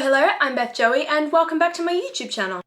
Hello, I'm Beth Joey and welcome back to my YouTube channel.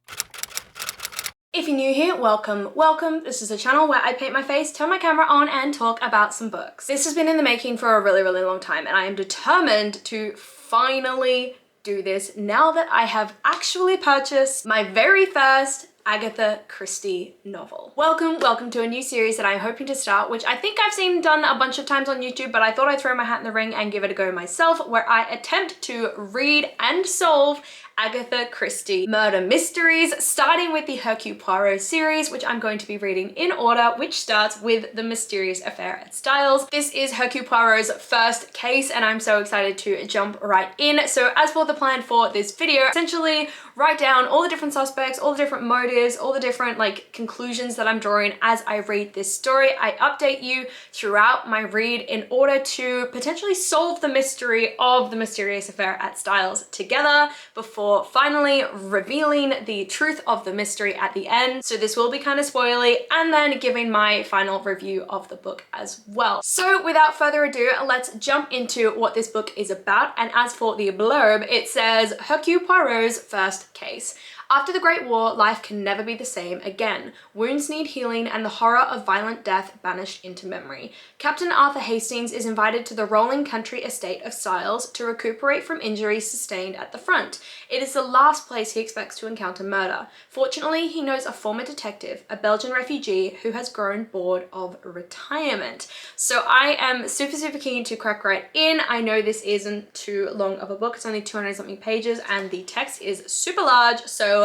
If you're new here, welcome. This is a channel where I paint my face, turn my camera on and talk about some books. This has been in the making for a really long time and I am determined to finally do this now that I have actually purchased my very first Agatha Christie novel. Welcome to a new series that I'm hoping to start, which I think I've seen done a bunch of times on YouTube, but I thought I'd throw my hat in the ring and give it a go myself, where I attempt to read and solve Agatha Christie murder mysteries, starting with the Hercule Poirot series, which I'm going to be reading in order, which starts with The Mysterious Affair at Styles. This is Hercule Poirot's first case and I'm so excited to jump right in. So as for the plan for this video, essentially write down all the different suspects, all the different motives, all the different conclusions that I'm drawing as I read this story. I update you throughout my read in order to potentially solve the mystery of The Mysterious Affair at Styles together before finally revealing the truth of the mystery at the end. So this will be kind of spoily, and then giving my final review of the book as well. So without further ado, let's jump into what this book is about. And as for the blurb, it says Hercule Poirot's first case. After the Great War, life can never be the same again. Wounds need healing and the horror of violent death banished into memory. Captain Arthur Hastings is invited to the rolling country estate of Styles to recuperate from injuries sustained at the front. It is the last place he expects to encounter murder. Fortunately, he knows a former detective, a Belgian refugee who has grown bored of retirement. So I am super keen to crack right in. I know this isn't too long of a book. It's only 200 something pages and the text is super large. So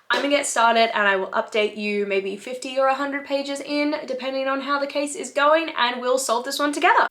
I'm gonna get started and I will update you maybe 50 or 100 pages in, depending on how the case is going, and we'll solve this one together.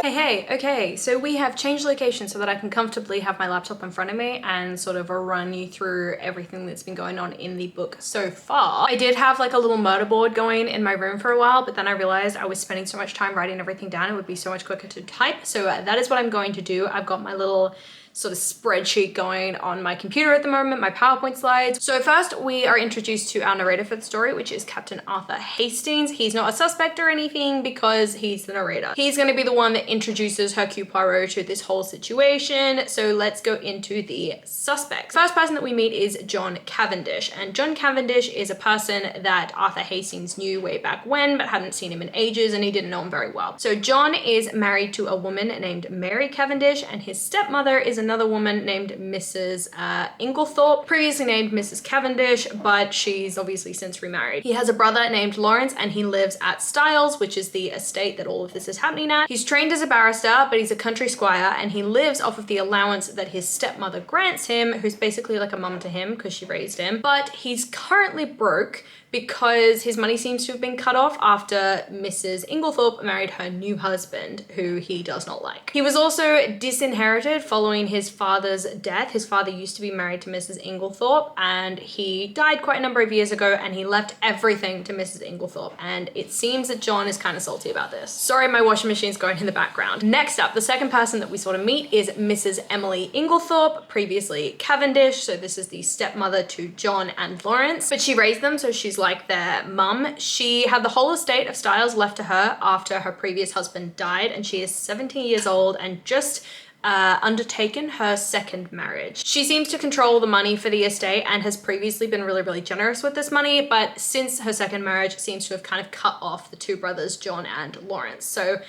Hey, okay, so we have changed location so that I can comfortably have my laptop in front of me and sort of run you through everything that's been going on in the book so far. I did have like a little murder board going in my room for a while, but then I realized I was spending so much time writing everything down, it would be so much quicker to type. So that is what I'm going to do. I've got my little sort of spreadsheet going on my computer at the moment, my PowerPoint slides. So first we are introduced to our narrator for the story, which is Captain Arthur Hastings. He's not a suspect or anything because he's the narrator. He's going to be the one that introduces Hercule Poirot to this whole situation. So let's go into the suspects. First person that we meet is John Cavendish, and John Cavendish is a person that Arthur Hastings knew way back when, but hadn't seen him in ages and he didn't know him very well. So John is married to a woman named Mary Cavendish, and his stepmother is another woman named Mrs. Inglethorpe, previously named Mrs. Cavendish, but she's obviously since remarried. He has a brother named Lawrence and he lives at Styles, which is the estate that all of this is happening at. He's trained as a barrister, but he's a country squire and he lives off of the allowance that his stepmother grants him, who's basically like a mum to him because she raised him. But he's currently broke because his money seems to have been cut off after Mrs. Inglethorpe married her new husband, who he does not like. He was also disinherited following his father's death. His father used to be married to Mrs. Inglethorpe and he died quite a number of years ago and he left everything to Mrs. Inglethorpe, and it seems that John is kind of salty about this. Sorry, my washing machine's going in the background. Next up, the second person that we sort of meet is Mrs. Emily Inglethorpe, previously Cavendish. So this is the stepmother to John and Lawrence, but she raised them, so she's like their mum. She had the whole estate of Styles left to her after her previous husband died, and she is 17 years old and just undertaken her second marriage. She seems to control the money for the estate and has previously been really generous with this money, but since her second marriage seems to have kind of cut off the two brothers, John and Lawrence. So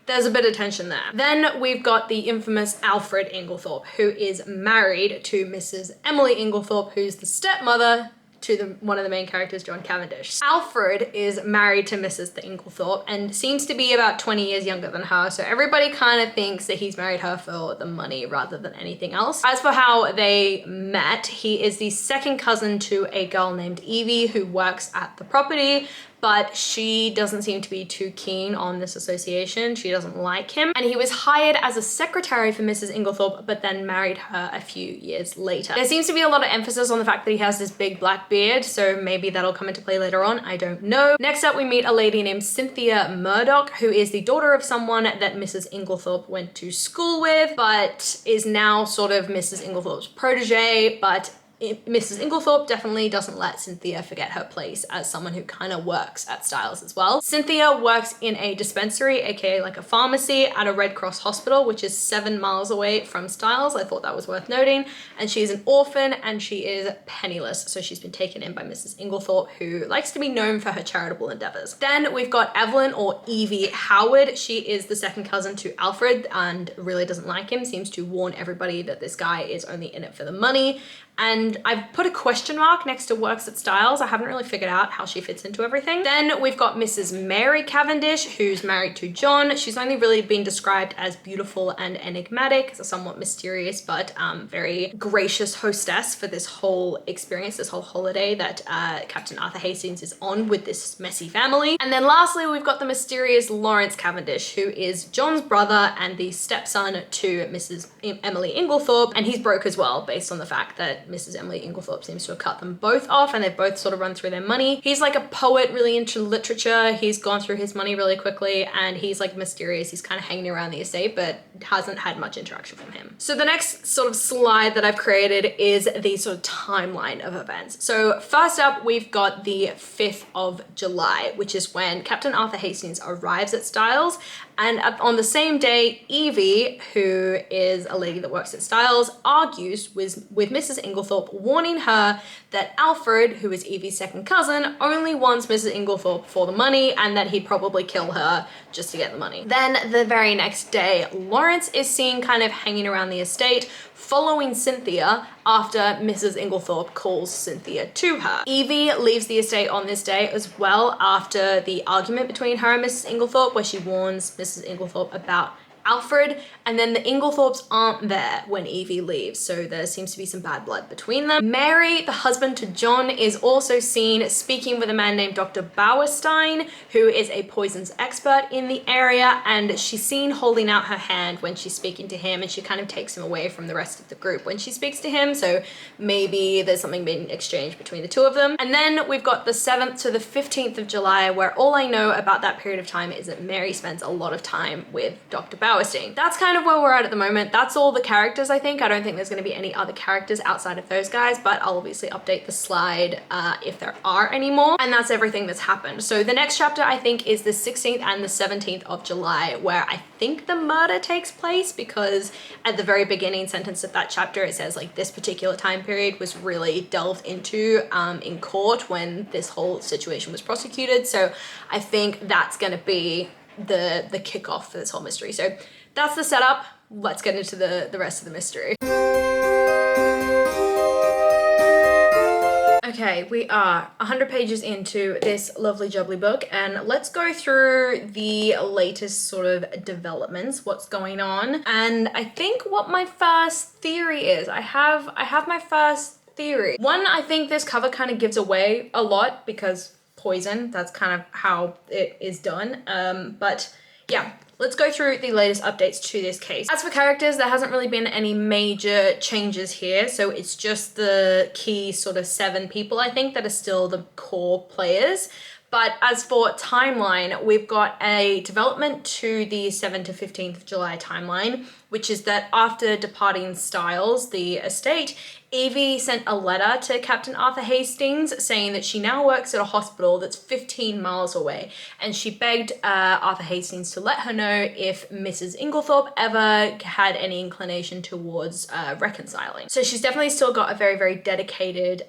there's a bit of tension there. Then we've got the infamous Alfred Inglethorpe, who is married to Mrs. Emily Inglethorpe, who's the stepmother to one of the main characters, John Cavendish. Alfred is married to Mrs. Inglethorpe and seems to be about 20 years younger than her, so everybody kind of thinks that he's married her for the money rather than anything else. As for how they met, he is the second cousin to a girl named Evie who works at the property, but she doesn't seem to be too keen on this association. She doesn't like him. And he was hired as a secretary for Mrs. Inglethorpe, but then married her a few years later. There seems to be a lot of emphasis on the fact that he has this big black beard, so maybe that'll come into play later on, I don't know. Next up, we meet a lady named Cynthia Murdoch, who is the daughter of someone that Mrs. Inglethorpe went to school with, but is now sort of Mrs. Inglethorpe's protege, but Mrs. Inglethorpe definitely doesn't let Cynthia forget her place as someone who kind of works at Styles as well. Cynthia works in a dispensary, aka like a pharmacy, at a Red Cross hospital, which is 7 miles away from Styles. I thought that was worth noting. And she's an orphan and she is penniless. So she's been taken in by Mrs. Inglethorpe, who likes to be known for her charitable endeavors. Then we've got Evelyn, or Evie Howard. She is the second cousin to Alfred and really doesn't like him, seems to warn everybody that this guy is only in it for the money. And I've put a question mark next to works at Styles. I haven't really figured out how she fits into everything. Then we've got Mrs. Mary Cavendish, who's married to John. She's only really been described as beautiful and enigmatic, so somewhat mysterious, but very gracious hostess for this whole experience, this whole holiday that Captain Arthur Hastings is on with this messy family. And then lastly, we've got the mysterious Lawrence Cavendish, who is John's brother and the stepson to Mrs. Emily Inglethorpe, and he's broke as well, based on the fact that Mrs. Emily Inglethorpe seems to have cut them both off, and they've both sort of run through their money. He's like a poet, really into literature. He's gone through his money really quickly, and he's like mysterious. He's kind of hanging around the estate, but hasn't had much interaction from him. So the next sort of slide that I've created is the sort of timeline of events. So first up, we've got the 5th of July, which is when Captain Arthur Hastings arrives at Styles. And on the same day, Evie, who is a lady that works at Styles, argues with Mrs. Inglethorpe, warning her that Alfred, who is Evie's second cousin, only wants Mrs. Inglethorpe for the money and that he'd probably kill her just to get the money. Then the very next day, Lawrence is seen kind of hanging around the estate, following Cynthia after Mrs. Inglethorpe calls Cynthia to her. Evie leaves the estate on this day as well after the argument between her and Mrs. Inglethorpe, where she warns Mrs. Inglethorpe about Alfred, and then the Inglethorpes aren't there when Evie leaves, so there seems to be some bad blood between them. Mary, the husband to John, is also seen speaking with a man named Dr. Bauerstein, who is a poisons expert in the area, and she's seen holding out her hand when she's speaking to him, and she kind of takes him away from the rest of the group when she speaks to him, so maybe there's something being exchanged between the two of them. And then we've got the 7th to the 15th of July, where all I know about that period of time is that Mary spends a lot of time with Dr. Bauerstein. That's kind of where we're at the moment. That's all the characters, I think. I don't think there's going to be any other characters outside of those guys, but I'll obviously update the slide if there are any more. And that's everything that's happened. So the next chapter, I think, is the 16th and the 17th of July, where I think the murder takes place, because at the very beginning sentence of that chapter, it says like this particular time period was really delved into in court when this whole situation was prosecuted. So I think that's going to be the kickoff for this whole mystery. So that's the setup. Let's get into the rest of the mystery. Okay, we are 100 pages into this lovely jubbly book, and let's go through the latest sort of developments, what's going on. And I think what my first theory is, I have my first theory. One, I think this cover kind of gives away a lot because poison, that's kind of how it is done. But yeah, let's go through the latest updates to this case. As for characters, there hasn't really been any major changes here, so it's just the key sort of 7 people, I think, that are still the core players. But as for timeline, we've got a development to the 7th to 15th of July timeline, which is that after departing Styles, the estate, Evie sent a letter to Captain Arthur Hastings saying that she now works at a hospital that's 15 miles away, and she begged Arthur Hastings to let her know if Mrs. Inglethorpe ever had any inclination towards reconciling. So she's definitely still got a very, very dedicated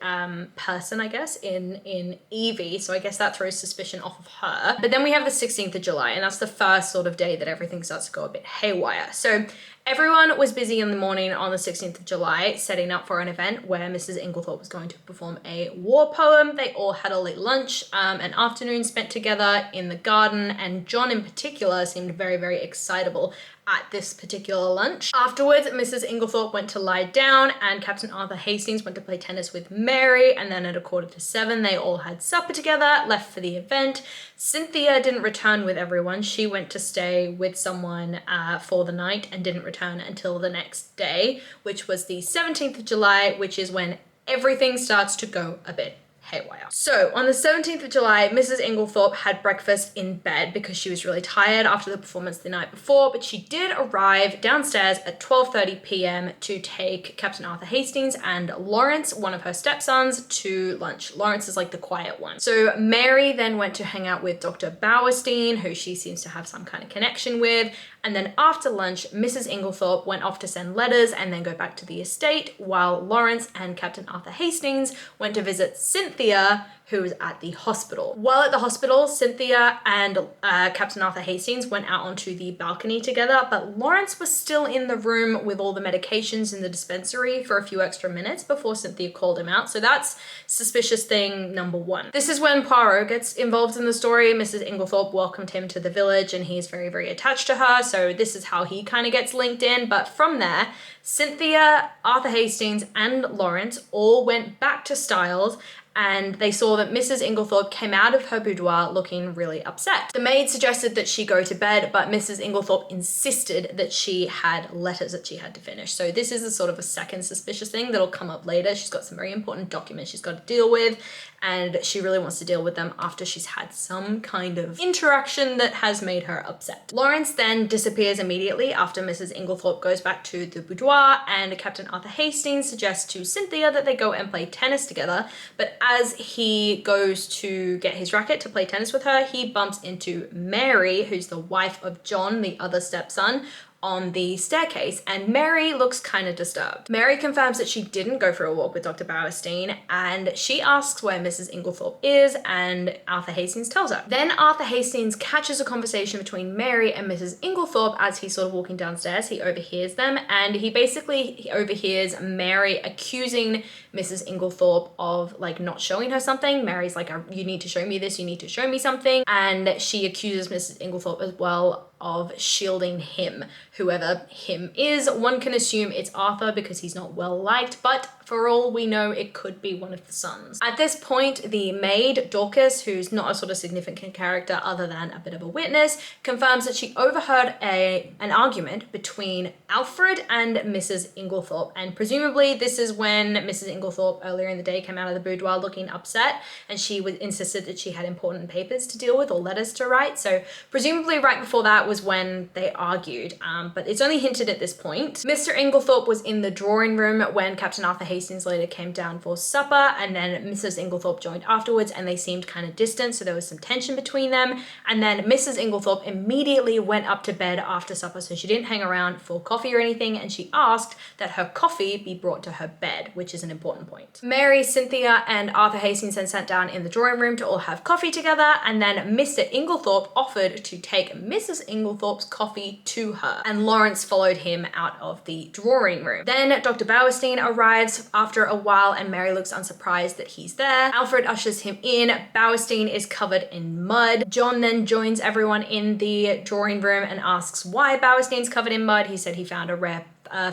person, I guess, in Evie, so I guess that throws suspicion off of her. But then we have the 16th of July, and that's the first sort of day that everything starts to go a bit haywire. So everyone was busy in the morning on the 16th of July setting up for an event where Mrs. Inglethorpe was going to perform a war poem. They all had a late lunch, an afternoon spent together in the garden, and John in particular seemed very, very excitable at this particular lunch. Afterwards, Mrs. Inglethorpe went to lie down and Captain Arthur Hastings went to play tennis with Mary, and then at 6:45 they all had supper together, left for the event. Cynthia didn't return with everyone. She went to stay with someone for the night and didn't return until the next day, which was the 17th of July, which is when everything starts to go a bit haywire. So on the 17th of July, Mrs. Inglethorpe had breakfast in bed because she was really tired after the performance the night before, but she did arrive downstairs at 12:30 p.m. to take Captain Arthur Hastings and Lawrence, one of her stepsons, to lunch. Lawrence is like the quiet one. So Mary then went to hang out with Dr. Bauerstein, who she seems to have some kind of connection with. And then after lunch, Mrs. Inglethorpe went off to send letters and then go back to the estate, while Lawrence and Captain Arthur Hastings went to visit Cynthia, who was at the hospital. While at the hospital, Cynthia and Captain Arthur Hastings went out onto the balcony together, but Lawrence was still in the room with all the medications in the dispensary for a few extra minutes before Cynthia called him out. So that's suspicious thing number one. This is when Poirot gets involved in the story. Mrs. Inglethorpe welcomed him to the village and he's very, very attached to her. So this is how he kind of gets linked in. But from there, Cynthia, Arthur Hastings, and Lawrence all went back to Styles, and they saw that Mrs. Inglethorpe came out of her boudoir looking really upset. The maid suggested that she go to bed, but Mrs. Inglethorpe insisted that she had letters that she had to finish. So this is a sort of a second suspicious thing that'll come up later. She's got some very important documents she's got to deal with, and she really wants to deal with them after she's had some kind of interaction that has made her upset. Lawrence then disappears immediately after Mrs. Inglethorpe goes back to the boudoir, and Captain Arthur Hastings suggests to Cynthia that they go and play tennis together, but as he goes to get his racket to play tennis with her, he bumps into Mary, who's the wife of John, the other stepson, on the staircase, and Mary looks kind of disturbed. Mary confirms that she didn't go for a walk with Dr. Bauerstein, and she asks where Mrs. Inglethorpe is, and Arthur Hastings tells her. Then Arthur Hastings catches a conversation between Mary and Mrs. Inglethorpe as he's sort of walking downstairs. He overhears them, and he overhears Mary accusing Mrs. Inglethorpe of like not showing her something. Mary's like, you need to show me this, you need to show me something, and she accuses Mrs. Inglethorpe as well of shielding him. Whoever him is, one can assume it's Arthur because he's not well liked, but for all we know, it could be one of the sons. At this point, the maid, Dorcas, who's not a sort of significant character other than a bit of a witness, confirms that she overheard an argument between Alfred and Mrs. Inglethorpe, and presumably this is when Mrs. Inglethorpe earlier in the day came out of the boudoir looking upset, and she insisted that she had important papers to deal with or letters to write. So presumably right before that was when they argued, but it's only hinted at this point. Mr. Inglethorpe was in the drawing room when Captain Arthur Hastings later came down for supper, and then Mrs. Inglethorpe joined afterwards, and they seemed kind of distant, so there was some tension between them. And then Mrs. Inglethorpe immediately went up to bed after supper, so she didn't hang around for coffee or anything, and she asked that her coffee be brought to her bed, which is an important point. Mary, Cynthia, and Arthur Hastings then sat down in the drawing room to all have coffee together, and then Mr. Inglethorpe offered to take Mrs. Inglethorpe's coffee to her, and Lawrence followed him out of the drawing room. Then Dr. Bauerstein arrives after a while, and Mary looks unsurprised that he's there. Alfred ushers him in. Bauerstein is covered in mud. John then joins everyone in the drawing room and asks why Bauerstein's covered in mud. He said he found a rare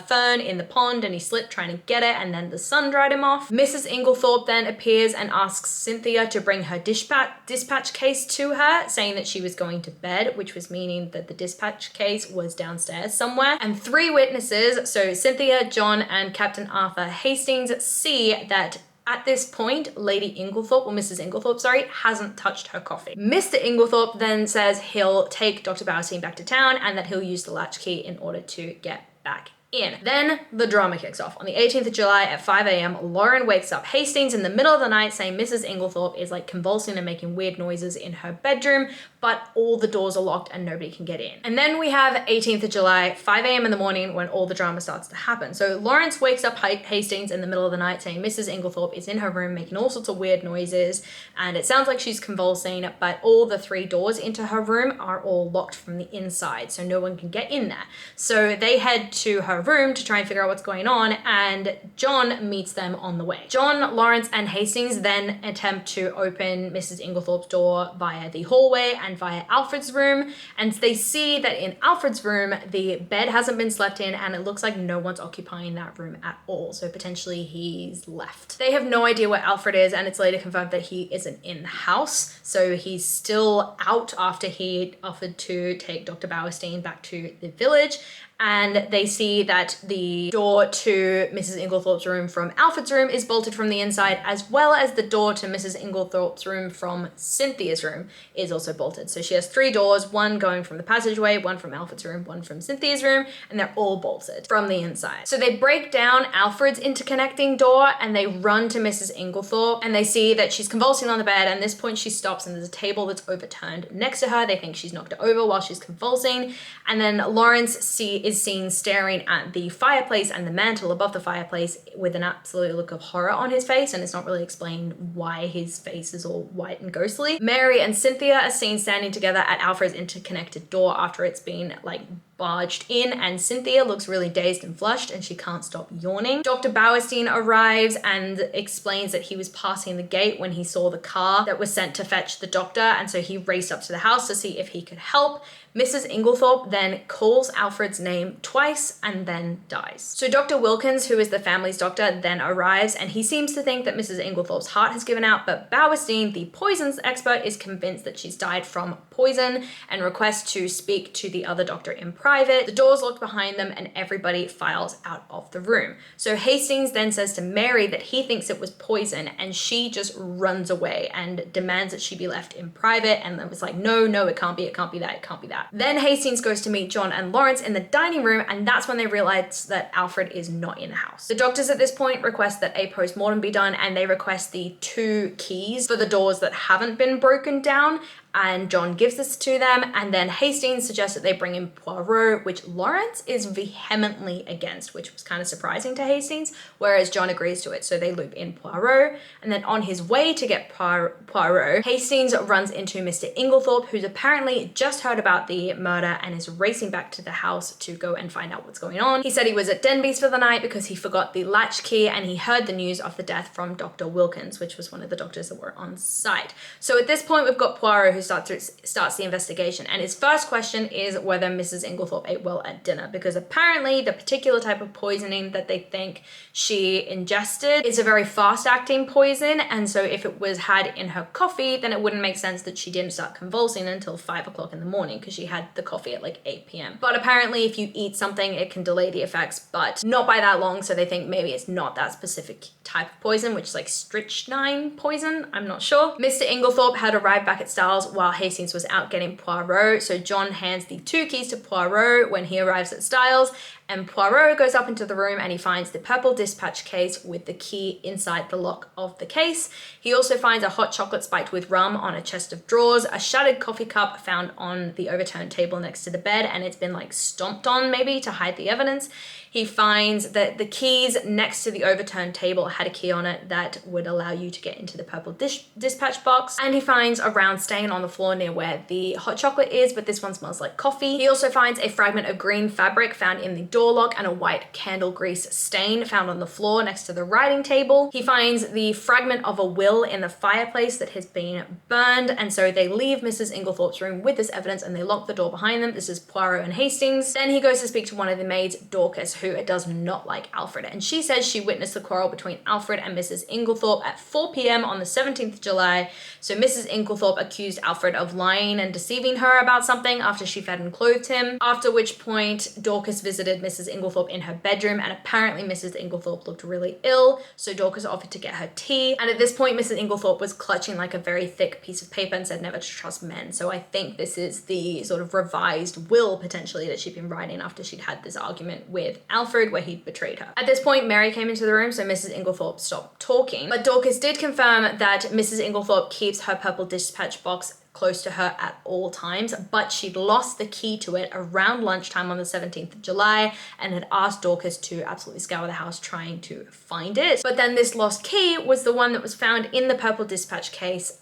fern in the pond and he slipped trying to get it, and then the sun dried him off. Mrs. Inglethorpe then appears and asks Cynthia to bring her dispatch case to her, saying that she was going to bed, which was meaning that the dispatch case was downstairs somewhere. And three witnesses, so Cynthia, John, and Captain Arthur Hastings, see that at this point, Lady Inglethorpe, or Mrs. Inglethorpe, sorry, hasn't touched her coffee. Mr. Inglethorpe then says he'll take Dr. Bauerstein back to town and that he'll use the latchkey in order to get back in. Then the drama kicks off. On the 18th of July at 5 a.m, Lauren wakes up Hastings in the middle of the night saying Mrs. Inglethorpe is like convulsing and making weird noises in her bedroom, but all the doors are locked and nobody can get in. And then we have 18th of July, 5 a.m. in the morning, when all the drama starts to happen. So Lawrence wakes up Hastings in the middle of the night saying Mrs. Inglethorpe is in her room making all sorts of weird noises, and it sounds like she's convulsing, but all the three doors into her room are all locked from the inside, so no one can get in there. So they head to her room to try and figure out what's going on, and John meets them on the way. John, Lawrence, and Hastings then attempt to open Mrs. Inglethorpe's door via the hallway and via Alfred's room, and they see that in Alfred's room the bed hasn't been slept in and it looks like no one's occupying that room at all, so potentially he's left. They have no idea where Alfred is, and it's later confirmed that he isn't in the house, so he's still out after he offered to take Dr. Bauerstein back to the village. and they see that the door to Mrs. Inglethorpe's room from Alfred's room is bolted from the inside, as well as the door to Mrs. Inglethorpe's room from Cynthia's room is also bolted. So she has 3 doors, one going from the passageway, one from Alfred's room, one from Cynthia's room, and they're all bolted from the inside. So they break down Alfred's interconnecting door and they run to Mrs. Inglethorpe, and they see that she's convulsing on the bed, and at this point she stops and there's a table that's overturned next to her. They think she's knocked it over while she's convulsing, and then Lawrence is seen staring at the fireplace and the mantle above the fireplace with an absolute look of horror on his face, and it's not really explained why his face is all white and ghostly. Mary and Cynthia are seen standing together at Alfred's interconnected door after it's been like barged in, and Cynthia looks really dazed and flushed and she can't stop yawning. Dr. Bauerstein arrives and explains that he was passing the gate when he saw the car that was sent to fetch the doctor, and so he raced up to the house to see if he could help. Mrs. Inglethorpe then calls Alfred's name twice and then dies. So Dr. Wilkins, who is the family's doctor, then arrives, and he seems to think that Mrs. Inglethorpe's heart has given out, but Bauerstein, the poisons expert, is convinced that she's died from poison and requests to speak to the other doctor in private. The doors lock behind them and everybody files out of the room. So Hastings then says to Mary that he thinks it was poison, and she just runs away and demands that she be left in private, and then was like, no, it can't be that, it can't be that. Then Hastings goes to meet John and Lawrence in the dining room, and that's when they realize that Alfred is not in the house. The doctors at this point request that a post-mortem be done, and they request the 2 keys for the doors that haven't been broken down, and John gives this to them, and then Hastings suggests that they bring in Poirot, which Lawrence is vehemently against, which was kind of surprising to Hastings, whereas John agrees to it. So they loop in Poirot, and then on his way to get Poirot, Hastings runs into Mr. Inglethorpe, who's apparently just heard about the murder and is racing back to the house to go and find out what's going on. He said he was at Denby's for the night because he forgot the latchkey, and he heard the news of the death from Dr. Wilkins, which was one of the doctors that were on site. So at this point, we've got Poirot, who starts the investigation, and his first question is whether Mrs. Inglethorpe ate well at dinner, because apparently the particular type of poisoning that they think she ingested is a very fast-acting poison, and so if it was had in her coffee, then it wouldn't make sense that she didn't start convulsing until 5 o'clock in the morning, because she had the coffee at like 8 p.m. But apparently if you eat something, it can delay the effects, but not by that long, so they think maybe it's not that specific type of poison, which is like strychnine poison, I'm not sure. Mr. Inglethorpe had arrived back at Styles while Hastings was out getting Poirot, so John hands the 2 keys to Poirot when he arrives at Styles, and Poirot goes up into the room and he finds the purple dispatch case with the key inside the lock of the case. He also finds a hot chocolate spiked with rum on a chest of drawers, a shattered coffee cup found on the overturned table next to the bed, and it's been like stomped on maybe to hide the evidence. He finds that the keys next to the overturned table had a key on it that would allow you to get into the purple dispatch box. And he finds a round stain on the floor near where the hot chocolate is, but this one smells like coffee. He also finds a fragment of green fabric found in the door lock and a white candle grease stain found on the floor next to the writing table. He finds the fragment of a will in the fireplace that has been burned, and so they leave Mrs. Inglethorpe's room with this evidence and they lock the door behind them. This is Poirot and Hastings. Then he goes to speak to one of the maids, Dorcas, who does not like Alfred, and she says she witnessed the quarrel between Alfred and Mrs. Inglethorpe at 4 p.m. on the 17th of July. So Mrs. Inglethorpe accused Alfred of lying and deceiving her about something after she fed and clothed him, after which point Dorcas visited Mrs. Inglethorpe in her bedroom, and apparently Mrs. Inglethorpe looked really ill, so Dorcas offered to get her tea, and at this point Mrs. Inglethorpe was clutching like a very thick piece of paper and said never to trust men. So I think this is the sort of revised will potentially that she'd been writing after she'd had this argument with Alfred where he'd betrayed her. At this point Mary came into the room, so Mrs. Inglethorpe stopped talking, but Dorcas did confirm that Mrs. Inglethorpe keeps her purple dispatch box close to her at all times, but she'd lost the key to it around lunchtime on the 17th of July and had asked Dorcas to absolutely scour the house trying to find it. But then this lost key was the one that was found in the purple dispatch case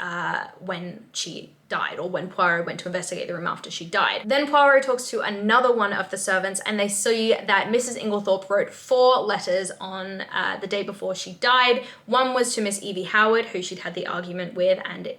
when she died, or when Poirot went to investigate the room after she died. Then Poirot talks to another one of the servants, and they see that Mrs. Inglethorpe wrote 4 letters on the day before she died. One was to Miss Evie Howard, who she'd had the argument with, and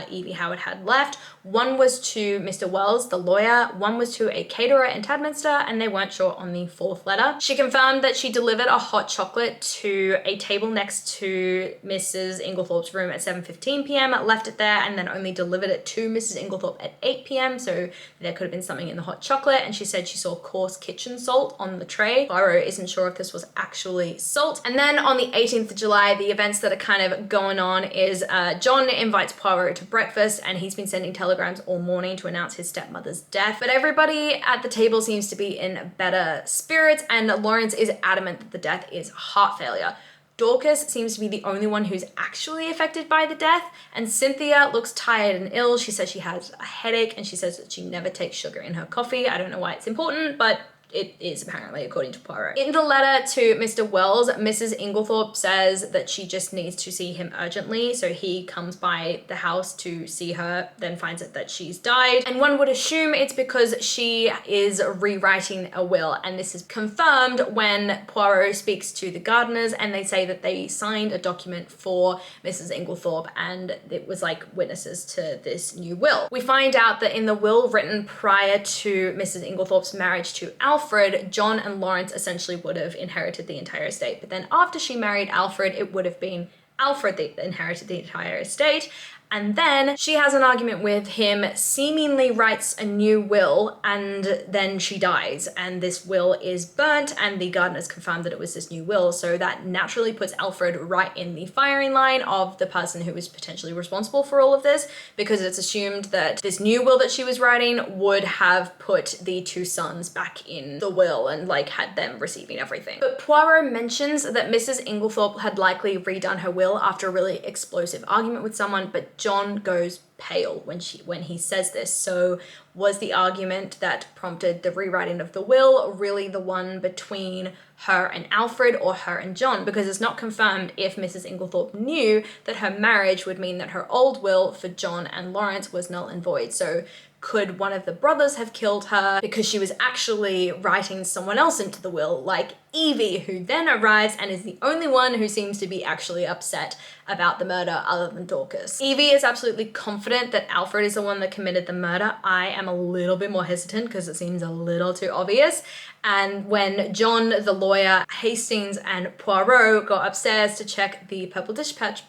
Evie Howard had left. One was to Mr. Wells, the lawyer, one was to a caterer in Tadminster, and they weren't sure on the fourth letter. She confirmed that she delivered a hot chocolate to a table next to Mrs. Inglethorpe's room at 7:15 p.m, left it there, and then only delivered it to Mrs. Inglethorpe at 8 p.m, so there could have been something in the hot chocolate. And she said she saw coarse kitchen salt on the tray. Poirot isn't sure if this was actually salt. And then on the 18th of July, the events that are kind of going on is John invites Poirot to breakfast, and he's been sending telegrams all morning to announce his stepmother's death. But everybody at the table seems to be in better spirits, and Lawrence is adamant that the death is heart failure. Dorcas seems to be the only one who's actually affected by the death, and Cynthia looks tired and ill. She says she has a headache, and she says that she never takes sugar in her coffee. I don't know why it's important, but it is apparently, according to Poirot. In the letter to Mr. Wells, Mrs. Inglethorpe says that she just needs to see him urgently, so he comes by the house to see her, then finds out that she's died. And one would assume it's because she is rewriting a will, and this is confirmed when Poirot speaks to the Gardiners, and they say that they signed a document for Mrs. Inglethorpe, and it was like witnesses to this new will. We find out that in the will written prior to Mrs. Inglethorpe's marriage to Alfred, John and Lawrence essentially would have inherited the entire estate. But then after she married Alfred, it would have been Alfred that inherited the entire estate. And then she has an argument with him, seemingly writes a new will, and then she dies. And this will is burnt, and the Gardiners confirmed that it was this new will. So that naturally puts Alfred right in the firing line of the person who was potentially responsible for all of this, because it's assumed that this new will that she was writing would have put the two sons back in the will and like had them receiving everything. But Poirot mentions that Mrs. Inglethorpe had likely redone her will after a really explosive argument with someone, but John goes pale when he says this. So was the argument that prompted the rewriting of the will really the one between her and Alfred, or her and John? Because it's not confirmed if Mrs. Inglethorpe knew that her marriage would mean that her old will for John and Lawrence was null and void. So could one of the brothers have killed her because she was actually writing someone else into the will, like Evie, who then arrives and is the only one who seems to be actually upset about the murder other than Dorcas. Evie is absolutely confident that Alfred is the one that committed the murder. I am a little bit more hesitant because it seems a little too obvious. And when John, the lawyer, Hastings, and Poirot go upstairs to check the purple dispatch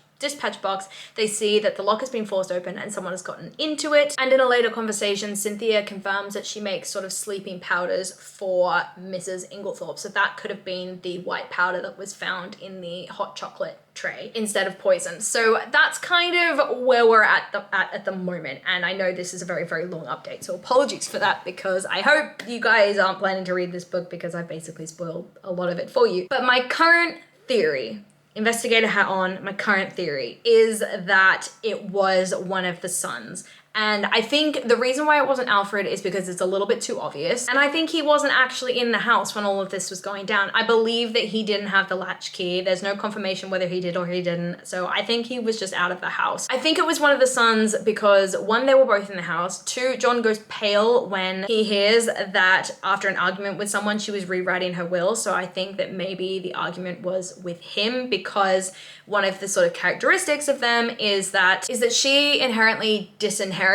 box, they see that the lock has been forced open and someone has gotten into it. And in a later conversation, Cynthia confirms that she makes sort of sleeping powders for Mrs. Inglethorpe. So that could have been the white powder that was found in the hot chocolate tray instead of poison. So that's kind of where we're at the moment. And I know this is a very, very long update, so apologies for that, because I hope you guys aren't planning to read this book because I've basically spoiled a lot of it for you. But my current theory, investigator hat on, my current theory is that it was one of the sons. And I think the reason why it wasn't Alfred is because it's a little bit too obvious. And I think he wasn't actually in the house when all of this was going down. I believe that he didn't have the latch key. There's no confirmation whether he did or he didn't. So I think he was just out of the house. I think it was one of the sons because one, they were both in the house. Two, John goes pale when he hears that after an argument with someone, she was rewriting her will. So I think that maybe the argument was with him, because one of the sort of characteristics of them is that she inherently disinherited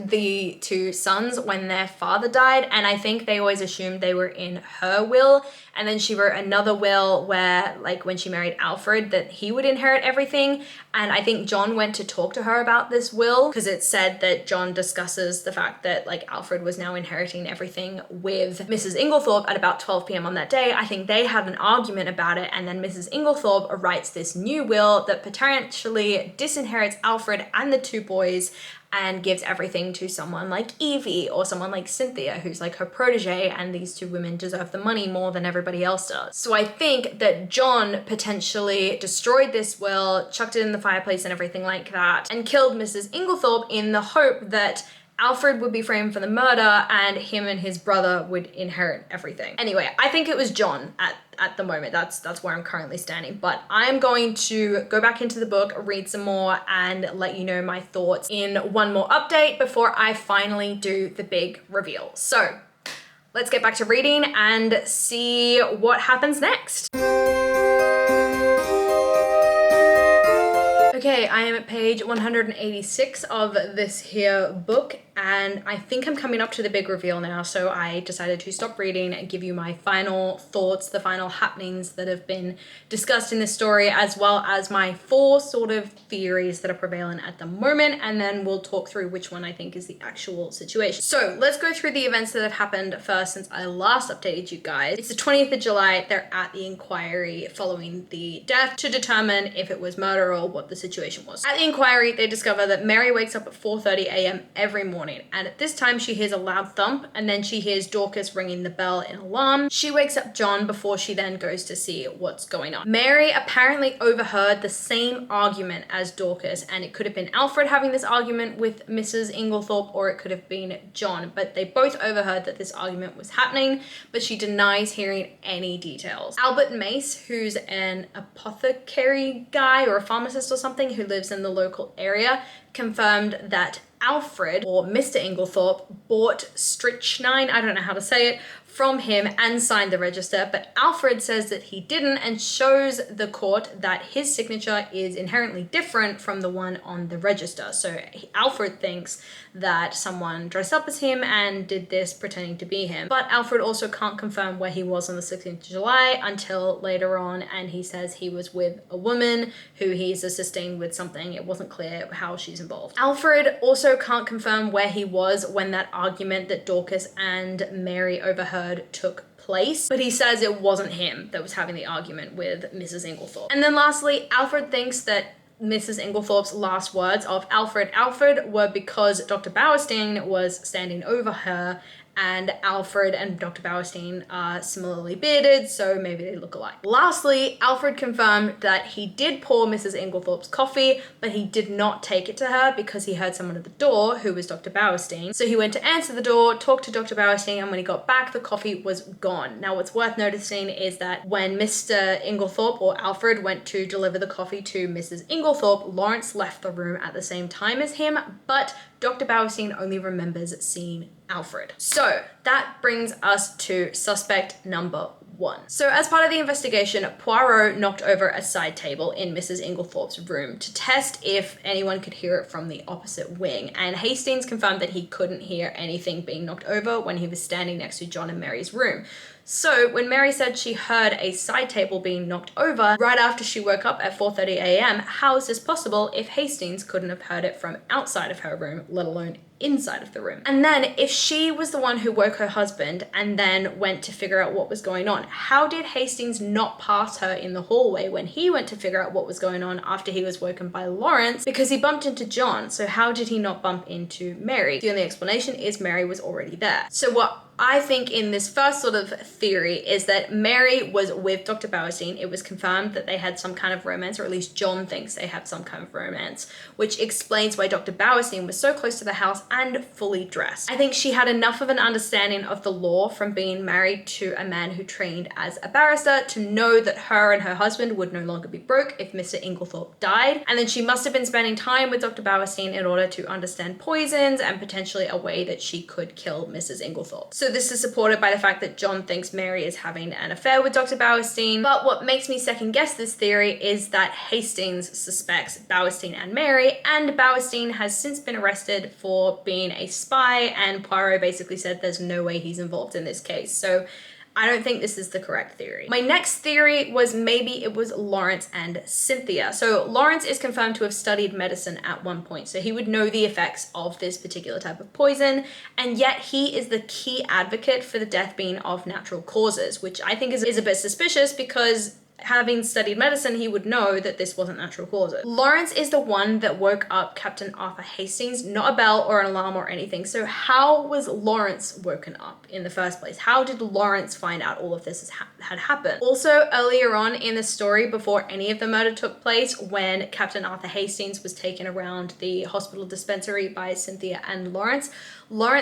the two sons when their father died, and I think they always assumed they were in her will. And then she wrote another will where, like, when she married Alfred, that he would inherit everything. And I think John went to talk to her about this will because it said that John discusses the fact that, like, Alfred was now inheriting everything with Mrs. Inglethorpe at about 12 p.m. on that day. I think they had an argument about it, and then Mrs. Inglethorpe writes this new will that potentially disinherits Alfred and the two boys and gives everything to someone like Evie or someone like Cynthia, who's like her protege, and these two women deserve the money more than everybody else does. So I think that John potentially destroyed this will, chucked it in the fireplace and everything like that, and killed Mrs. Inglethorpe in the hope that Alfred would be framed for the murder and him and his brother would inherit everything. Anyway, I think it was John at the moment. That's where I'm currently standing. But I'm going to go back into the book, read some more, and let you know my thoughts in one more update before I finally do the big reveal. So let's get back to reading and see what happens next. Okay, I am at page 186 of this here book, and I think I'm coming up to the big reveal now, so I decided to stop reading and give you my final thoughts, the final happenings that have been discussed in this story, as well as my 4 sort of theories that are prevalent at the moment, and then we'll talk through which one I think is the actual situation. So let's go through the events that have happened first since I last updated you guys. It's the 20th of July, they're at the inquiry following the death to determine if it was murder or what the situation was. At the inquiry, they discover that Mary wakes up at 4:30 a.m. every morning, and at this time she hears a loud thump, and then she hears Dorcas ringing the bell in alarm. She wakes up John before she then goes to see what's going on. Mary apparently overheard the same argument as Dorcas, and it could have been Alfred having this argument with Mrs. Inglethorpe, or it could have been John, but they both overheard that this argument was happening, but she denies hearing any details. Albert Mace, who's an apothecary guy or a pharmacist or something who lives in the local area, confirmed that Alfred, or Mr. Inglethorpe, bought strychnine, I don't know how to say it, from him and signed the register, but Alfred says that he didn't and shows the court that his signature is inherently different from the one on the register. So Alfred thinks that someone dressed up as him and did this pretending to be him. But Alfred also can't confirm where he was on the 16th of July until later on, and he says he was with a woman who he's assisting with something. It wasn't clear how she's involved. Alfred also can't confirm where he was when that argument that Dorcas and Mary overheard took place, but he says it wasn't him that was having the argument with Mrs. Inglethorpe. And then lastly, Alfred thinks that Mrs. Inglethorpe's last words of Alfred were because Dr. Bauerstein was standing over her, and Alfred and Dr. Bauerstein are similarly bearded, so maybe they look alike. Lastly, Alfred confirmed that he did pour Mrs. Inglethorpe's coffee, but he did not take it to her because he heard someone at the door who was Dr. Bauerstein. So he went to answer the door, talked to Dr. Bauerstein, and when he got back, the coffee was gone. Now, what's worth noticing is that when Mr. Inglethorpe or Alfred went to deliver the coffee to Mrs. Inglethorpe, Lawrence left the room at the same time as him, but Dr. Bauerstein only remembers seeing Alfred. So that brings us to suspect number 1. So as part of the investigation, Poirot knocked over a side table in Mrs. Inglethorpe's room to test if anyone could hear it from the opposite wing, and Hastings confirmed that he couldn't hear anything being knocked over when he was standing next to John and Mary's room. So when Mary said she heard a side table being knocked over right after she woke up at 4:30 a.m., how is this possible if Hastings couldn't have heard it from outside of her room, let alone inside of the room? And then if she was the one who woke her husband and then went to figure out what was going on, how did Hastings not pass her in the hallway when he went to figure out what was going on after he was woken by Lawrence? Because he bumped into John, so how did he not bump into Mary? The only explanation is Mary was already there. So what I think in this first sort of theory is that Mary was with Dr. Bauerstein. It was confirmed that they had some kind of romance, or at least John thinks they have some kind of romance, which explains why Dr. Bauerstein was so close to the house and fully dressed. I think she had enough of an understanding of the law from being married to a man who trained as a barrister to know that her and her husband would no longer be broke if Mr. Inglethorpe died. And then she must have been spending time with Dr. Bauerstein in order to understand poisons and potentially a way that she could kill Mrs. Inglethorpe. So this is supported by the fact that John thinks Mary is having an affair with Dr. Bauerstein. But what makes me second guess this theory is that Hastings suspects Bauerstein and Mary, and Bauerstein has since been arrested for being a spy, and Poirot basically said there's no way he's involved in this case. So I don't think this is the correct theory. My next theory was maybe it was Lawrence and Cynthia. So Lawrence is confirmed to have studied medicine at one point, so he would know the effects of this particular type of poison, and yet he is the key advocate for the death being of natural causes, which I think is a bit suspicious because having studied medicine, he would know that this wasn't natural causes. Lawrence is the one that woke up Captain Arthur Hastings, not a bell or an alarm or anything. So how was Lawrence woken up in the first place? How did Lawrence find out all of this had happened? Also, earlier on in the story, before any of the murder took place, when Captain Arthur Hastings was taken around the hospital dispensary by Cynthia and Lawrence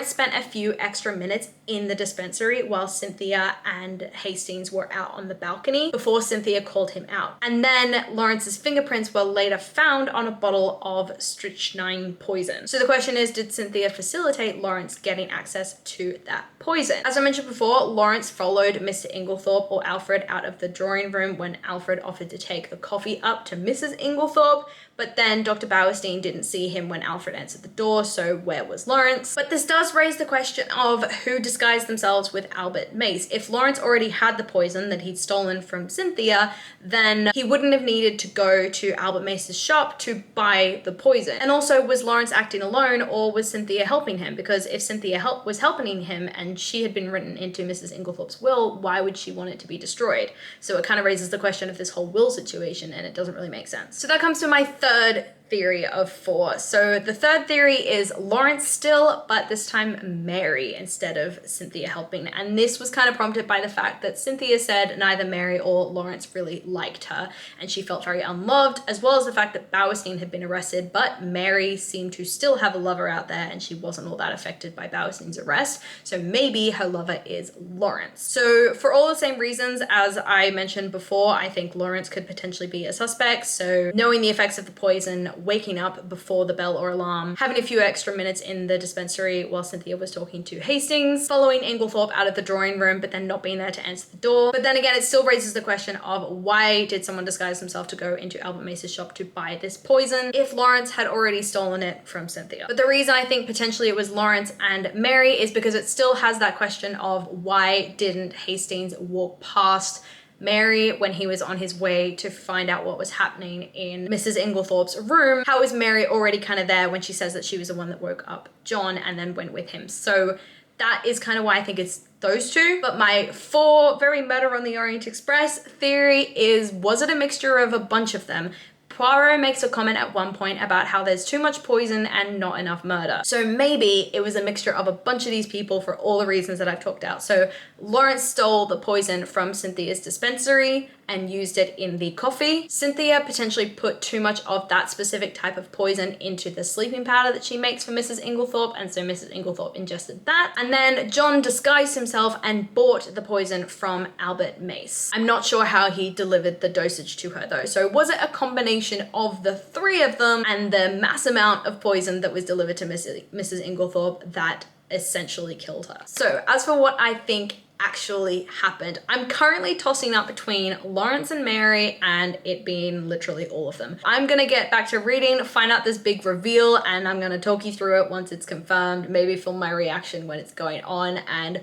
spent a few extra minutes in the dispensary while Cynthia and Hastings were out on the balcony before Cynthia called him out. And then Lawrence's fingerprints were later found on a bottle of strychnine poison. So the question is, did Cynthia facilitate Lawrence getting access to that poison? As I mentioned before, Lawrence followed Mr. Inglethorpe or Alfred out of the drawing room when Alfred offered to take the coffee up to Mrs. Inglethorpe, but then Dr. Bauerstein didn't see him when Alfred answered the door, so where was Lawrence? But this does raise the question of who disguised themselves with Albert Mace. If Lawrence already had the poison that he'd stolen from Cynthia, then he wouldn't have needed to go to Albert Mace's shop to buy the poison. And also, was Lawrence acting alone or was Cynthia helping him? Because if Cynthia was helping him and she had been written into Mrs. Inglethorpe's will, why would she want it to be destroyed? So it kind of raises the question of this whole will situation, and it doesn't really make sense. So that comes to my third theory of 4. So the third theory is Lawrence still, but this time Mary instead of Cynthia helping. And this was kind of prompted by the fact that Cynthia said neither Mary or Lawrence really liked her, and she felt very unloved, as well as the fact that Bauerstein had been arrested, but Mary seemed to still have a lover out there and she wasn't all that affected by Bauerstein's arrest. So maybe her lover is Lawrence. So for all the same reasons as I mentioned before, I think Lawrence could potentially be a suspect. So knowing the effects of the poison, waking up before the bell or alarm, having a few extra minutes in the dispensary while Cynthia was talking to Hastings, following Inglethorpe out of the drawing room but then not being there to answer the door. But then again, it still raises the question of why did someone disguise themselves to go into Albert Mace's shop to buy this poison if Lawrence had already stolen it from Cynthia? But the reason I think potentially it was Lawrence and Mary is because it still has that question of why didn't Hastings walk past Mary when he was on his way to find out what was happening in Mrs. Inglethorpe's room? How is Mary already kind of there when she says that she was the one that woke up John and then went with him? So that is kind of why I think it's those two. But my 4 very Murder on the Orient Express theory is, was it a mixture of a bunch of them? Poirot makes a comment at one point about how there's too much poison and not enough murder. So maybe it was a mixture of a bunch of these people for all the reasons that I've talked out. So Lawrence stole the poison from Cynthia's dispensary and used it in the coffee. Cynthia potentially put too much of that specific type of poison into the sleeping powder that she makes for Mrs. Inglethorpe, and so Mrs. Inglethorpe ingested that. And then John disguised himself and bought the poison from Albert Mace. I'm not sure how he delivered the dosage to her though. So was it a combination of the 3 of them and the mass amount of poison that was delivered to Mrs. Inglethorpe that essentially killed her? So as for what I think actually happened, I'm currently tossing up between Lawrence and Mary and it being literally all of them. I'm gonna get back to reading, find out this big reveal, and I'm gonna talk you through it once it's confirmed, maybe film my reaction when it's going on, and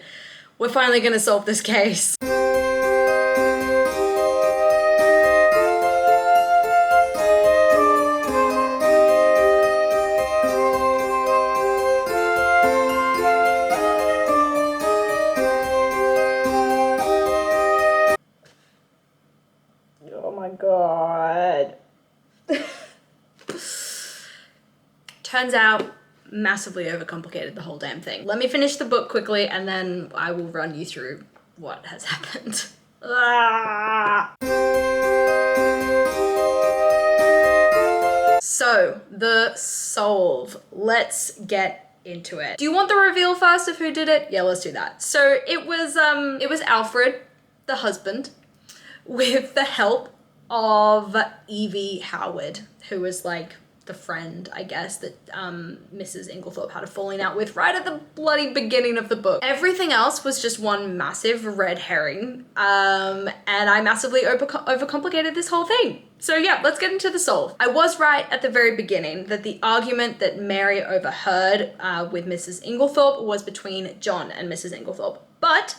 we're finally gonna solve this case. God. Turns out, massively overcomplicated the whole damn thing. Let me finish the book quickly and then I will run you through what has happened. So, the solve. Let's get into it. Do you want the reveal first of who did it? Yeah, let's do that. So it was Alfred, the husband, with the help of Evie Howard, who was like the friend, I guess, that Mrs. Inglethorpe had a falling out with right at the bloody beginning of the book. Everything else was just one massive red herring, and I massively overcomplicated this whole thing. So yeah, let's get into the solve. I was right at the very beginning that the argument that Mary overheard with Mrs. Inglethorpe was between John and Mrs. Inglethorpe, but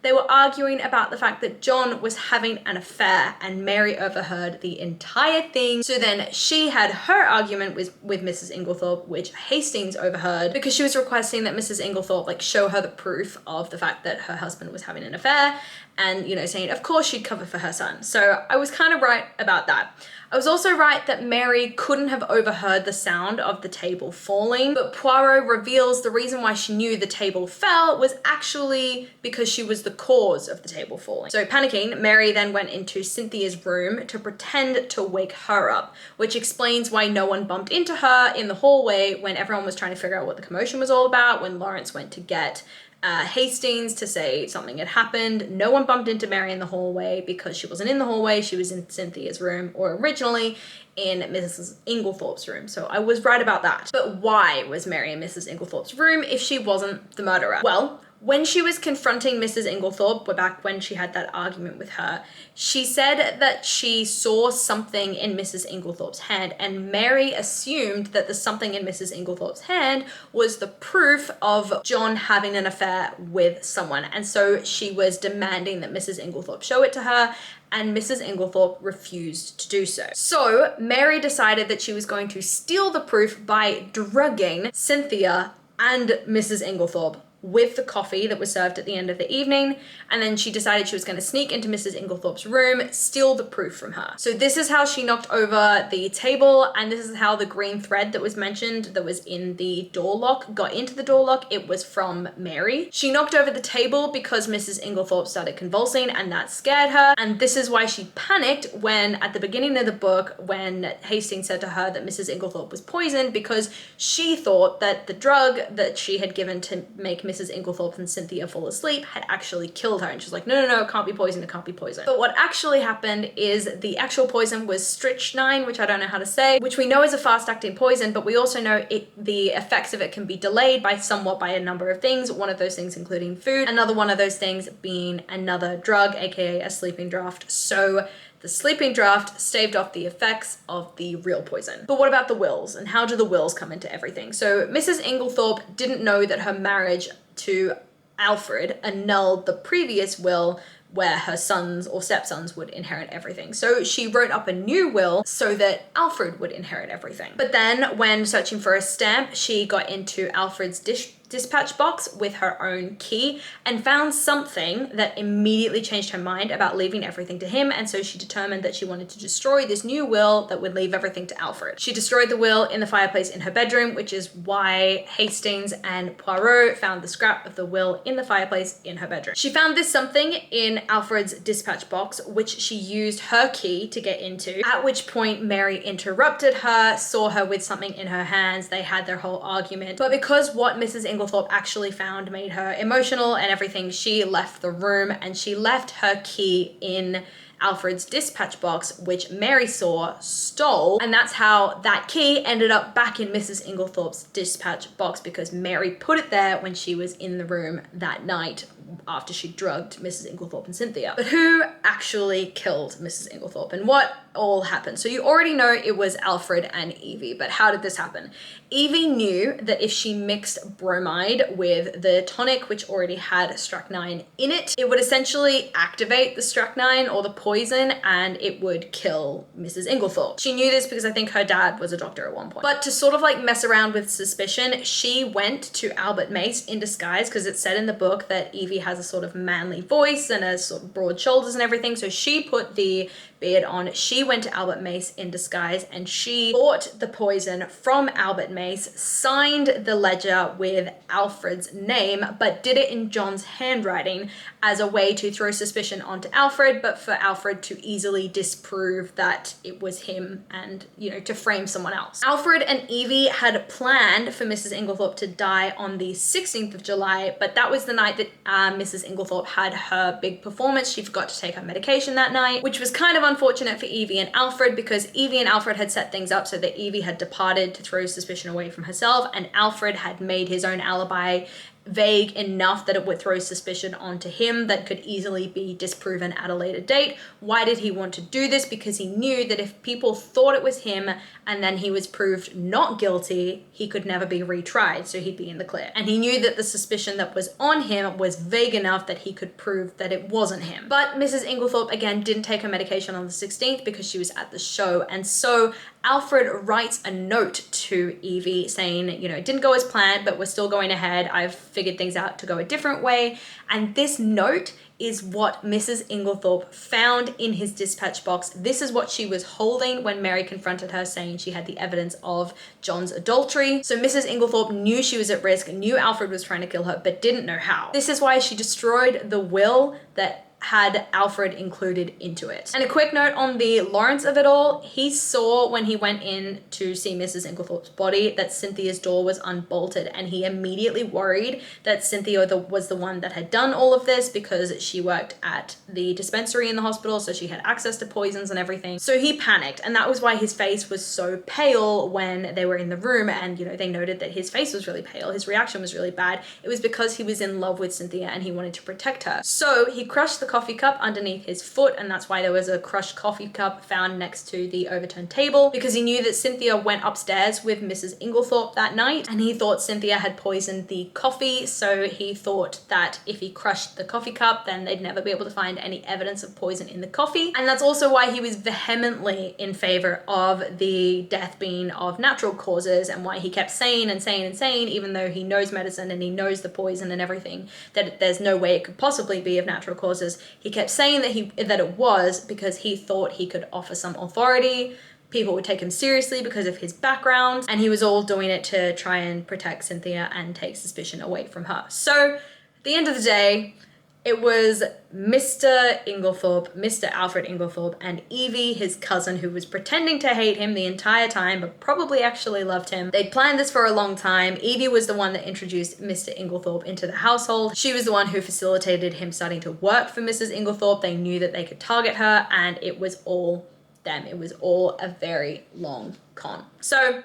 they were arguing about the fact that John was having an affair and Mary overheard the entire thing. So then she had her argument with Mrs. Inglethorpe, which Hastings overheard because she was requesting that Mrs. Inglethorpe like show her the proof of the fact that her husband was having an affair and, you know, saying of course she'd cover for her son. So I was kind of right about that. I was also right that Mary couldn't have overheard the sound of the table falling, but Poirot reveals the reason why she knew the table fell was actually because she was the cause of the table falling. So panicking, Mary then went into Cynthia's room to pretend to wake her up, which explains why no one bumped into her in the hallway when everyone was trying to figure out what the commotion was all about when Lawrence went to get Hastings to say something had happened. No one bumped into Mary in the hallway because she wasn't in the hallway. She was in Cynthia's room, or originally in Mrs. Inglethorpe's room. So I was right about that. But why was Mary in Mrs. Inglethorpe's room if she wasn't the murderer? Well, when she was confronting Mrs. Inglethorpe, back when she had that argument with her, she said that she saw something in Mrs. Inglethorpe's hand, and Mary assumed that the something in Mrs. Inglethorpe's hand was the proof of John having an affair with someone. And so she was demanding that Mrs. Inglethorpe show it to her, and Mrs. Inglethorpe refused to do so. So Mary decided that she was going to steal the proof by drugging Cynthia and Mrs. Inglethorpe with the coffee that was served at the end of the evening, and then she decided she was going to sneak into Mrs. Inglethorpe's room, steal the proof from her. So this is how she knocked over the table, and this is how the green thread that was mentioned that was in the door lock got into the door lock. It was from Mary. She knocked over the table because Mrs. Inglethorpe started convulsing, and that scared her, and this is why she panicked when, at the beginning of the book, when Hastings said to her that Mrs. Inglethorpe was poisoned, because she thought that the drug that she had given to make Mrs. Inglethorpe and Cynthia fall asleep had actually killed her, and she's like, no, it can't be poison, it can't be poison. But what actually happened is the actual poison was strychnine, which I don't know how to say, which we know is a fast-acting poison, but we also know the effects of it can be delayed by a number of things, one of those things including food, another one of those things being another drug, aka a sleeping draft. So the sleeping draft staved off the effects of the real poison. But what about the wills, and how do the wills come into everything? So Mrs. Inglethorpe didn't know that her marriage to Alfred annulled the previous will where her sons or stepsons would inherit everything. So she wrote up a new will so that Alfred would inherit everything. But then when searching for a stamp, she got into Alfred's dispatch box with her own key and found something that immediately changed her mind about leaving everything to him, and so she determined that she wanted to destroy this new will that would leave everything to Alfred. She destroyed the will in the fireplace in her bedroom, which is why Hastings and Poirot found the scrap of the will in the fireplace in her bedroom. She found this something in Alfred's dispatch box, which she used her key to get into, at which point Mary interrupted her, saw her with something in her hands, they had their whole argument. But because what Mrs. Inglethorpe actually found made her emotional and everything, she left the room, and she left her key in Alfred's dispatch box, which Mary saw, stole, and that's how that key ended up back in Mrs. Inglethorpe's dispatch box, because Mary put it there when she was in the room that night after she drugged Mrs. Inglethorpe and Cynthia. But who actually killed Mrs. Inglethorpe, and what all happened? So you already know it was Alfred and Evie, but how did this happen? Evie knew that if she mixed bromide with the tonic, which already had strychnine in it, it would essentially activate the strychnine or the poison, and it would kill Mrs. Inglethorpe. She knew this because I think her dad was a doctor at one point. But to sort of like mess around with suspicion, she went to Albert Mace in disguise, because it said in the book that Evie has a sort of manly voice and a sort of broad shoulders and everything. So she put the beard on. She went to Albert Mace in disguise, and she bought the poison from Albert Mace, signed the ledger with Alfred's name, but did it in John's handwriting as a way to throw suspicion onto Alfred, but for Alfred to easily disprove that it was him and, you know, to frame someone else. Alfred and Evie had planned for Mrs. Inglethorpe to die on the 16th of July, but that was the night that Mrs. Inglethorpe had her big performance. She forgot to take her medication that night, which was kind of unfortunate for Evie and Alfred, because Evie and Alfred had set things up so that Evie had departed to throw suspicion away from herself, and Alfred had made his own alibi vague enough that it would throw suspicion onto him that could easily be disproven at a later date. Why did he want to do this? Because he knew that if people thought it was him and then he was proved not guilty, he could never be retried, so he'd be in the clear. And he knew that the suspicion that was on him was vague enough that he could prove that it wasn't him. But Mrs. Inglethorpe, again, didn't take her medication on the 16th because she was at the show, and so Alfred writes a note to Evie saying, you know, it didn't go as planned, but we're still going ahead. I've figured things out to go a different way. And this note is what Mrs. Inglethorpe found in his dispatch box. This is what she was holding when Mary confronted her, saying she had the evidence of John's adultery. So Mrs. Inglethorpe knew she was at risk, knew Alfred was trying to kill her, but didn't know how. This is why she destroyed the will that had Alfred included into it. And a quick note on the Lawrence of it all, he saw when he went in to see Mrs. Inglethorpe's body that Cynthia's door was unbolted, and he immediately worried that Cynthia was the one that had done all of this because she worked at the dispensary in the hospital, so she had access to poisons and everything. So he panicked, and that was why his face was so pale when they were in the room, and you know, they noted that his face was really pale, his reaction was really bad. It was because he was in love with Cynthia and he wanted to protect her. So he crushed the coffee cup underneath his foot, and that's why there was a crushed coffee cup found next to the overturned table, because he knew that Cynthia went upstairs with Mrs. Inglethorpe that night, and he thought Cynthia had poisoned the coffee, so he thought that if he crushed the coffee cup, then they'd never be able to find any evidence of poison in the coffee. And that's also why he was vehemently in favor of the death being of natural causes, and why he kept saying and saying and saying, even though he knows medicine and he knows the poison and everything, that there's no way it could possibly be of natural causes. He kept saying that it was because he thought he could offer some authority. People would take him seriously because of his background, and he was all doing it to try and protect Cynthia and take suspicion away from her. So at the end of the day, it was Mr. Inglethorpe, Mr. Alfred Inglethorpe, and Evie, his cousin, who was pretending to hate him the entire time, but probably actually loved him. They'd planned this for a long time. Evie was the one that introduced Mr. Inglethorpe into the household. She was the one who facilitated him starting to work for Mrs. Inglethorpe. They knew that they could target her, and it was all them. It was all a very long con. So,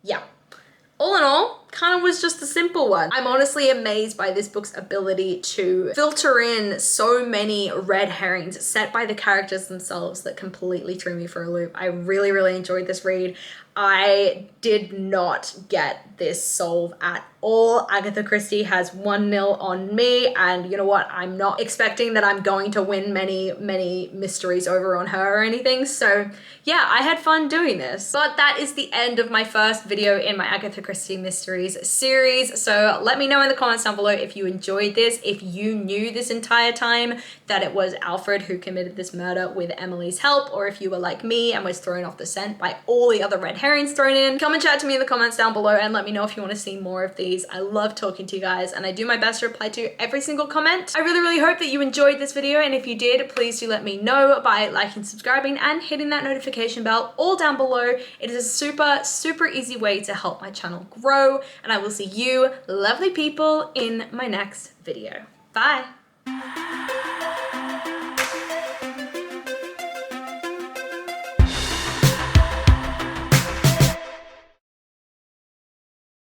yeah. All in all, kind of was just a simple one. I'm honestly amazed by this book's ability to filter in so many red herrings set by the characters themselves that completely threw me for a loop. I really, really enjoyed this read. I did not get this solve at all. Agatha Christie has 1-0 on me, and you know what? I'm not expecting that I'm going to win many mysteries over on her or anything. So yeah, I had fun doing this. But that is the end of my first video in my Agatha Christie Mysteries series. So let me know in the comments down below if you enjoyed this, if you knew this entire time that it was Alfred who committed this murder with Emily's help, or if you were like me and was thrown off the scent by all the other red herrings thrown in. Come and chat to me in the comments down below and let me know if you want to see more of these. I love talking to you guys, and I do my best to reply to every single comment. I really, really hope that you enjoyed this video, and if you did, please do let me know by liking, subscribing, and hitting that notification bell all down below. It is a super, super easy way to help my channel grow, and I will see you lovely people in my next video. Bye!